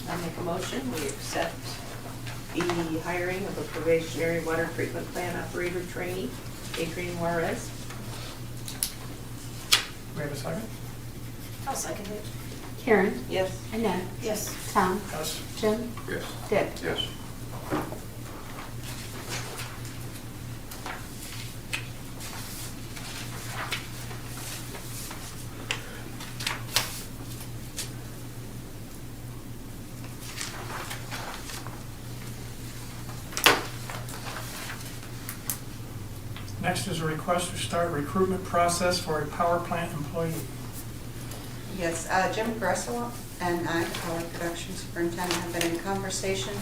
I make a motion, we accept the hiring of a probationary water treatment plant operator trainee, Adrian Juarez. We have a second? I'll second it. Karen, Yes. Annette, Yes. Tom, Yes. Jim, Yes. Dick. Yes. Next is a request to start recruitment process for a power plant employee. Yes, Jim Gresso and I, Power Production Superintendent, have been in conversation,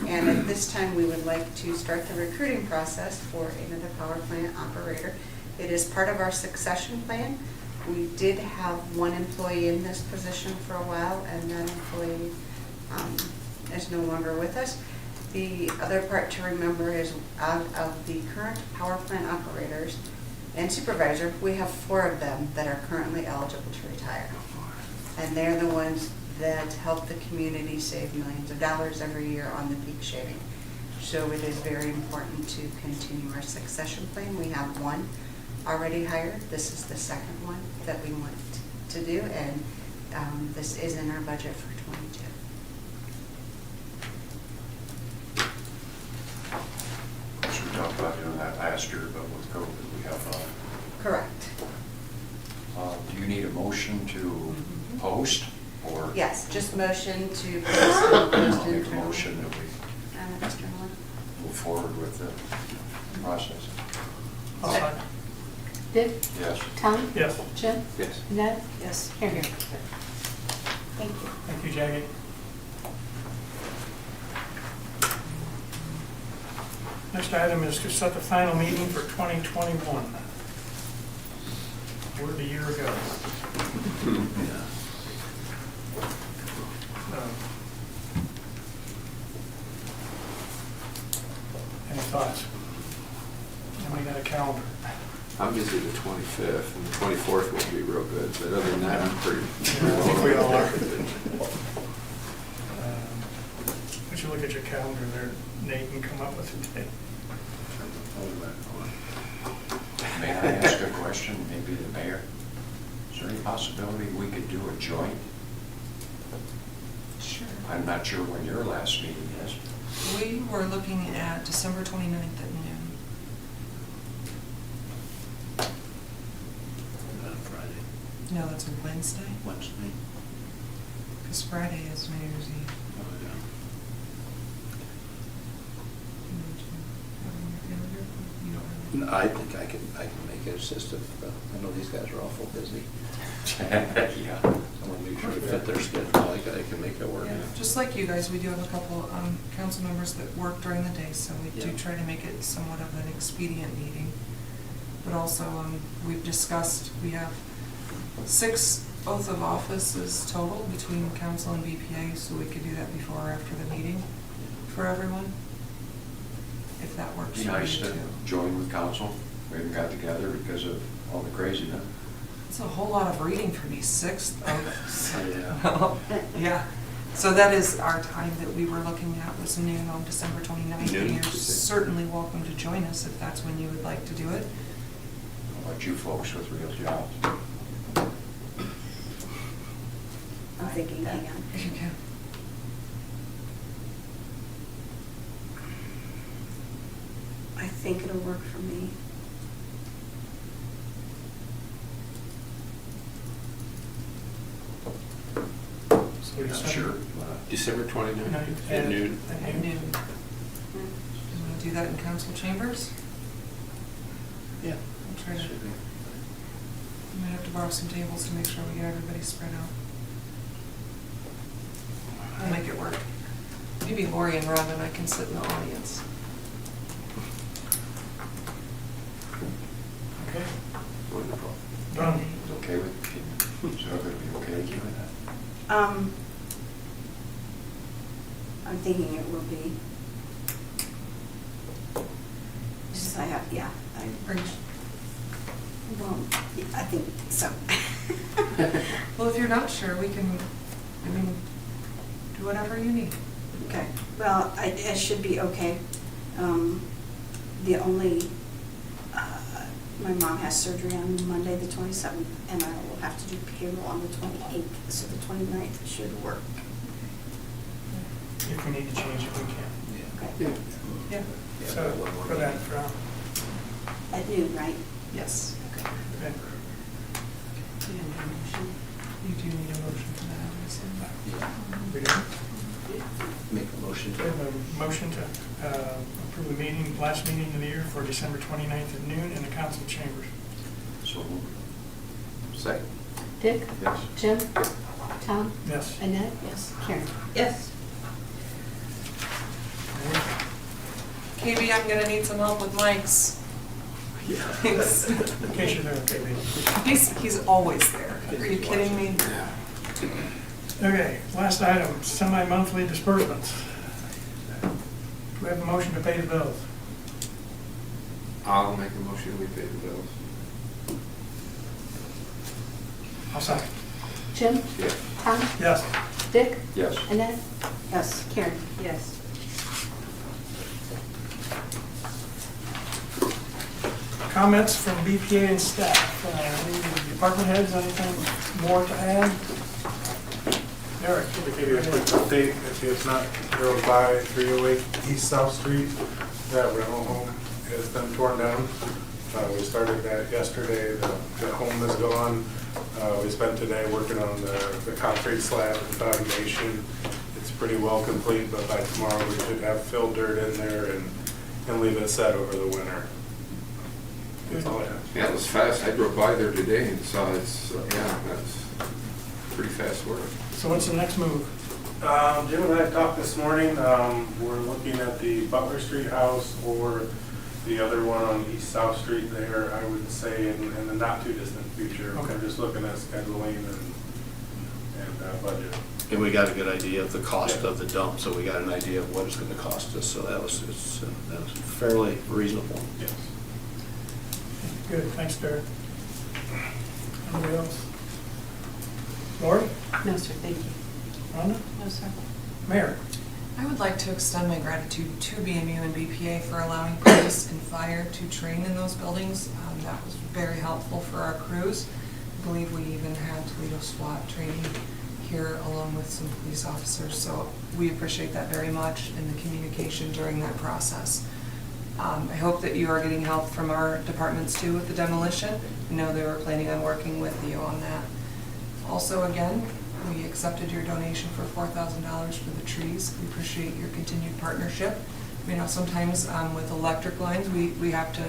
and at this time we would like to start the recruiting process for another power plant operator. It is part of our succession plan. We did have one employee in this position for a while, and that employee is no longer with us. The other part to remember is out of the current power plant operators and supervisor, we have 4 of them that are currently eligible to retire. And they're the ones that help the community save millions of dollars every year on the peak shaving. So it is very important to continue our succession plan. We have 1 already hired. This is the second one that we want to do, and this is in our budget for 22. We talked about doing that last year, but with COVID, we have, Correct. do you need a motion to post, or? Yes, just motion to post I'll and make a motion that we externally. move forward with the process. I'll second. Dick, Yes. Tom, Yes. Jim, Yes. Annette, Yes. Karen. Thank you. Thank you, Jackie. Next item is to set the final meeting for 2021. Word a year ago. Any thoughts? And we got a calendar. I'm busy the 25th, and the 24th will be real good, but other than that, I'm pretty. Yeah, I think we all are. Would you look at your calendar there, Nate, and come up with a date? May I ask a question, maybe the mayor? Is there any possibility we could do a joint? Sure. I'm not sure when your last meeting is. We were looking at December 29th at noon. Friday. No, that's a Wednesday, Wednesday. because Friday is New Year's Eve. Oh, yeah. You don't have I think I can make it. It's just if, I know these guys are awful busy. Yeah. I want to make sure to fit their schedule. I can make it work. Yeah, just like you guys, we do have a couple council members that work during the day, so we do Yeah. try to make it somewhat of an expedient meeting. But also, we've discussed, we have 6 oath of offices total between council and BPA, so we could do that before or after the meeting for everyone, if that works Be for you nice to too. join with council. We haven't got together because of all the craziness. It's a whole lot of reading for these 6 oaths. Yeah. Yeah, so that is our time that we were looking at, was noon on December 29th. Noon, And you're you say? certainly welcome to join us if that's when you would like to do it. How about you folks with real jobs? I'm thinking, hang on. If you can. I think it'll work for me. So you Not send- sure. December 29th at noon. At noon. You want to do that in council chambers? Yeah. I'll try to, Should be. we might have to borrow some tables to make sure we get everybody spread out. We'll make it work. Maybe Lori and Rob and I can sit in the audience. Okay, Wonderful. done. Okay with, is everybody okay with that? I'm thinking it will be. Just I have, yeah, Are you- well, I think so. Well, if you're not sure, we can, I mean, do whatever you need. Okay, well, it should be okay. The only, my mom has surgery on Monday, the 27th, and I will have to do payroll on the 28th, so the 29th should work. If we need to change it, we can. Okay. Yeah. So, for that, At noon, right? Yes. okay. Do you have a motion? You do need a motion for that, obviously. We do. Make a motion We to. have a motion to approve the meeting, last meeting of the year for December 29th at noon in the council chambers. So moved. Second. Dick? Yes. Jim? Tom? Yes. Annette? Yes. Karen? Yes. KB, I'm gonna need some help with mics. Thanks. In case you're there, okay, Lee. He's always there. Are you kidding me? Okay, last item, semi-monthly disbursements. Do we have a motion to pay the bills? I'll make a motion, we pay the bills. I'll second. Jim? Yes. Tom? Yes. Dick? Yes. Annette? Yes. Karen? Yes. Comments from BPA and staff. Any department heads, anything more to add? Eric? To give you a quick update, if it's not drove by 308 East South Street, that rental home has been torn down. We started that yesterday, the home is gone. We spent today working on the concrete slab and foundation. It's pretty well complete, but by tomorrow we should have filled dirt in there and leave it set over the winter. That's all I have. Yeah, it was fast. I drove by there today and saw it's, yeah, that's pretty fast work. So what's the next move? Jim and I talked this morning, we're looking at the Butler Street house or the other one on East South Street there, I would say in the not too distant future. Okay. We're just looking at scheduling and budget. And we got a good idea of the cost of the dump, so we got an idea of what it's gonna cost us, so that was fairly reasonable. Yes. Good, thanks, Derek. Anybody else? Lori? No, sir, thank you. Rhonda? No, sir. Mayor? I would like to extend my gratitude to BMU and BPA for allowing police and fire to train in those buildings. That was very helpful for our crews. I believe we even had Toledo SWAT training here along with some police officers, so we appreciate that very much and the communication during that process. I hope that you are getting help from our departments too with the demolition. I know they were planning on working with you on that. Also, again, we accepted your donation for $4,000 for the trees. We appreciate your continued partnership. You know, sometimes with electric lines, we have to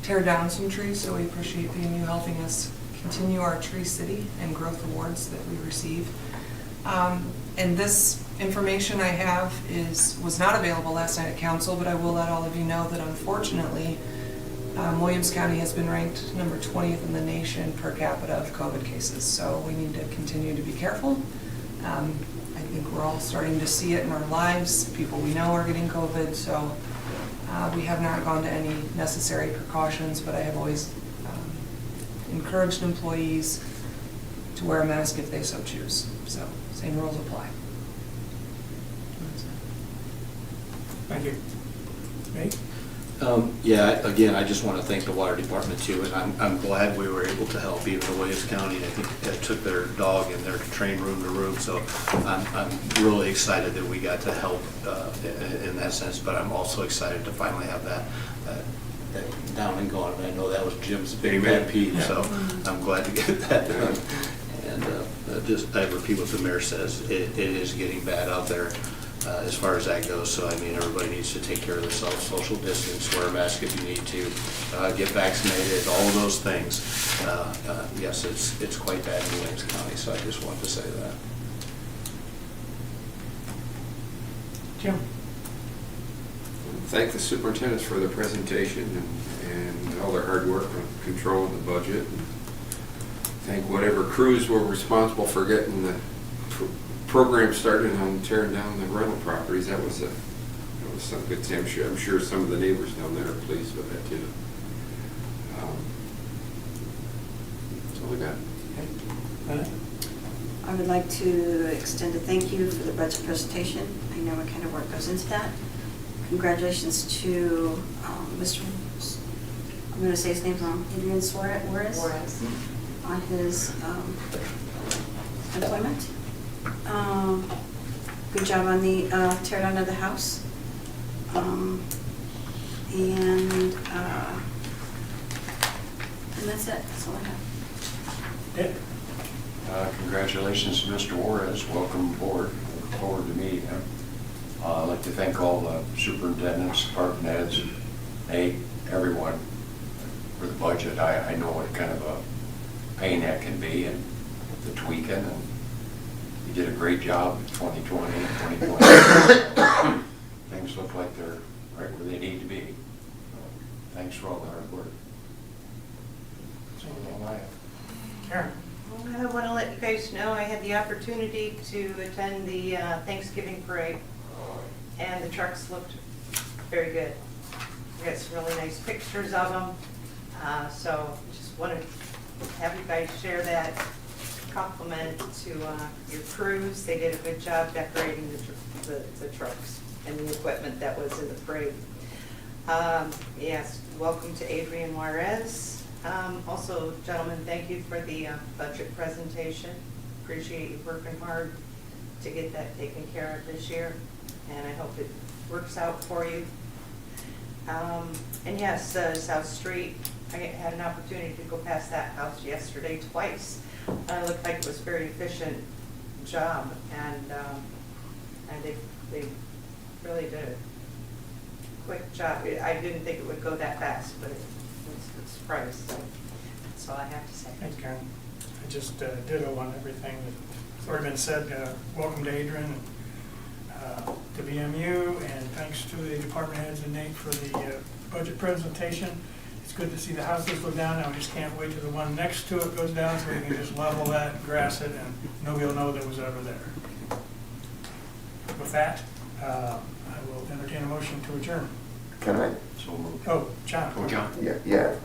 tear down some trees, so we appreciate you helping us continue our Tree City and growth awards that we receive. And this information I have was not available last night at council, but I will let all of you know that unfortunately, Williams County has been ranked number 20th in the nation per capita of COVID cases, so we need to continue to be careful. I think we're all starting to see it in our lives. People we know are getting COVID, so we have not gone to any necessary precautions, but I have always encouraged employees to wear a mask if they so choose. So same rules apply. Thank you. Nate? Yeah, again, I just want to thank the water department too, and I'm glad we were able to help even the Williams County. I think that took their dog in there to train room to room, so I'm really excited that we got to help in that sense, but I'm also excited to finally have that down and gone. And I know that was Jim's big pet peeve, so I'm glad to get that done. And I repeat what the mayor says, it is getting bad out there as far as that goes. So I mean, everybody needs to take care of themselves, social distance, wear a mask if you need to, get vaccinated, all of those things. Yes, it's quite bad in Williams County, so I just wanted to say that. Jim? Thank the superintendents for their presentation and all their hard work on controlling the budget. Thank whatever crews were responsible for getting the program started on tearing down the rental properties. That was some good thing. I'm sure some of the neighbors down there are pleased with that too. That's all I got. I would like to extend a thank you for the budget presentation. I know what kind of work goes into that. Congratulations to Mr. I'm going to say his name wrong, Adrian Juarez on his employment. Good job on the tear down of the house. And that's it. That's all I have. Yeah. Congratulations to Mr. Juarez. Welcome aboard. Look forward to meeting him. I'd like to thank all the superintendents, department heads, Nate, everyone for the budget. I know what kind of a pain that can be and the tweaking, and you did a great job in 2020 and 2021. Things look like they're right where they need to be. Thanks for all the hard work. That's all I have. Karen? I want to let you guys know I had the opportunity to attend the Thanksgiving parade, and the trucks looked very good. We got some really nice pictures of them, so just wanted to have you guys share that compliment to your crews. They did a good job decorating the trucks and the equipment that was in the parade. Yes, welcome to Adrian Juarez. Also, gentlemen, thank you for the budget presentation. Appreciate you working hard to get that taken care of this year, and I hope it works out for you. And yes, South Street, I had an opportunity to go past that house yesterday twice. It looked like it was a very efficient job, and they really did a quick job. I didn't think it would go that fast, but it was a surprise. So that's all I have to say. Thanks, Karen. I just ditto on everything that's already been said. Welcome to Adrian, to VMU, and thanks to the department heads and Nate for the budget presentation. It's good to see the houses go down. Now we just can't wait till the one next to it goes down so we can just level that, grass it, and nobody will know that it was ever there. With that, I will entertain a motion to adjourn. Can I? So moved. Oh, John. Oh, John. Yeah.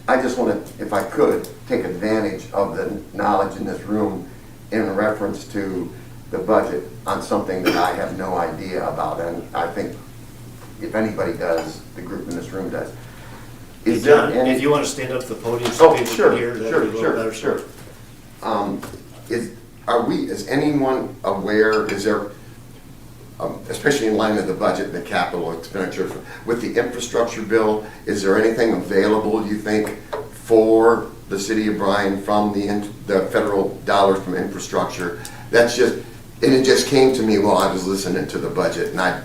I just want to, if I could, take advantage of the knowledge in this room in reference to the budget on something that I have no idea about, and I think if anybody does, the group in this room does. Is there John, any? if you want to stand up to the podium so people Sure, can hear, that'd be a little better. sure. Is anyone aware, is there, especially in line with the budget and the capital expenditure, with the infrastructure bill, is there anything available, you think, for the city of Bryan from the federal dollars from infrastructure? That's just, and it just came to me while I was listening to the budget, and I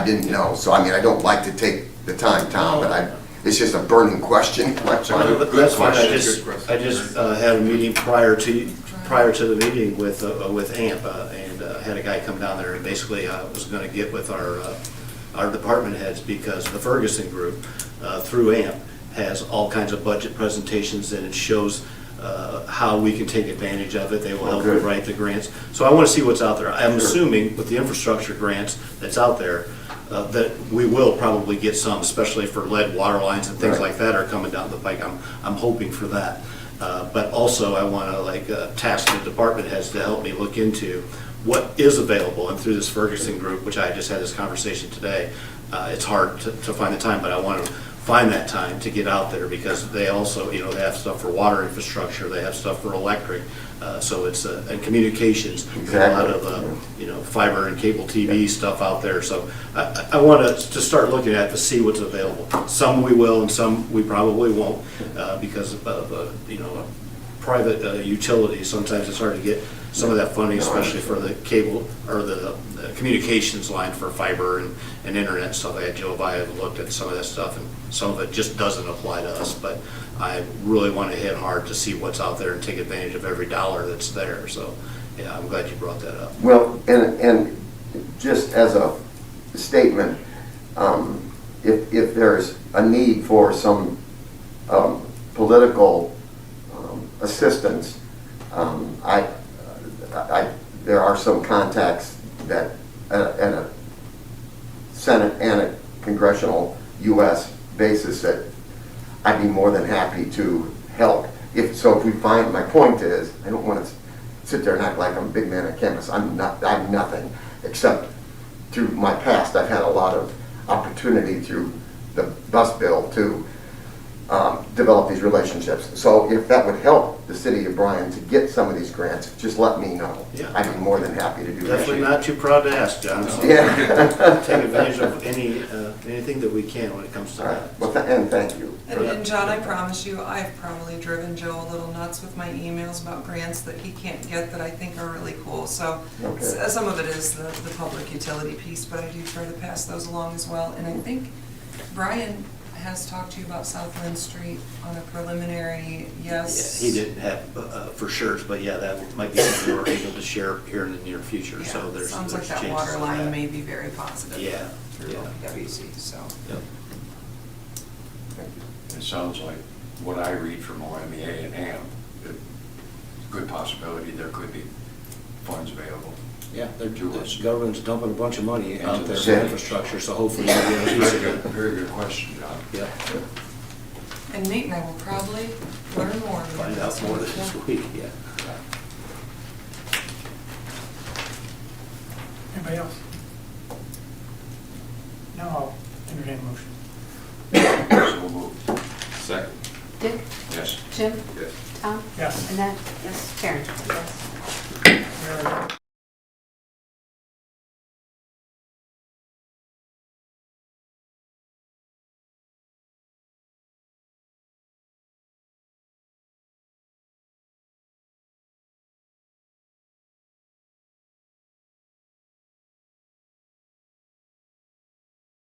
didn't know. So I mean, I don't like to take the time, Tom, but it's just a burning question. That's fine. I just had a meeting prior to the meeting with AMP, and had a guy come down there and basically was going to get with our department heads, because the Ferguson group through AMP has all kinds of budget presentations, and it shows how we can take advantage of it. They will help you write the grants. So I want to see what's out there. I'm assuming with the infrastructure grants that's out there, that we will probably get some, especially for lead water lines and things like that are coming down the pike. I'm hoping for that. But also I want to task the department heads to help me look into what is available. And through this Ferguson group, which I just had this conversation today, it's hard to find the time, but I want to find that time to get out there, because they also, they have stuff for water infrastructure, they have stuff for electric, so it's and communications, a lot of fiber and cable TV stuff out there. So I want to start looking at to see what's available. Some we will, and some we probably won't, because of private utilities, sometimes it's hard to get some of that funding, especially for the cable or the communications line for fiber and internet and stuff. I had Joe Via looked at some of that stuff, and some of it just doesn't apply to us, but I really want to hit hard to see what's out there and take advantage of every dollar that's there. So, yeah, I'm glad you brought that up. Well, and just as a statement, if there's a need for some political assistance, there are some contacts that at a Senate and a congressional U.S. basis that I'd be more than happy to help. If we find, my point is, I don't want to sit there and act like I'm a big man on campus. I'm nothing, except through my past, I've had a lot of opportunity through the bus bill to develop these relationships. So if that would help the city of Bryan to get some of these grants, just let me know. Yeah. I'd be more than happy to do that. Definitely not too proud to ask, John. So Yeah. take advantage of anything that we can when it comes to All that. right. Well, and thank you. And John, I promise you, I've probably driven Joe a little nuts with my emails about grants that he can't get that I think are really cool. So Okay. some of it is the public utility piece, but I do try to pass those along as well. And I think Bryan has talked to you about South Lynn Street on a preliminary, yes? Yeah, he didn't have for sure, but yeah, that might be something we're able to share here in the near future. So Yeah, there's sounds like that chances water of line that. may be very positive. Yeah, Through yeah. WC, so. Yep. It sounds like what I read from OMEA and AM, good possibility there could be funds available. Yeah, the To us. government's dumping a bunch of money Into out the there for city. infrastructure, so hopefully we'll be able to use Very it. good, very good question, John. Yep, And Nate and I will probably learn more. find out more this week, yeah. Anybody else? Now I'll entertain a motion. So moved. Second. Dick? Yes. Jim? Yes. Tom? Yes. Annette? Yes. Karen? Yes. We are adjourned.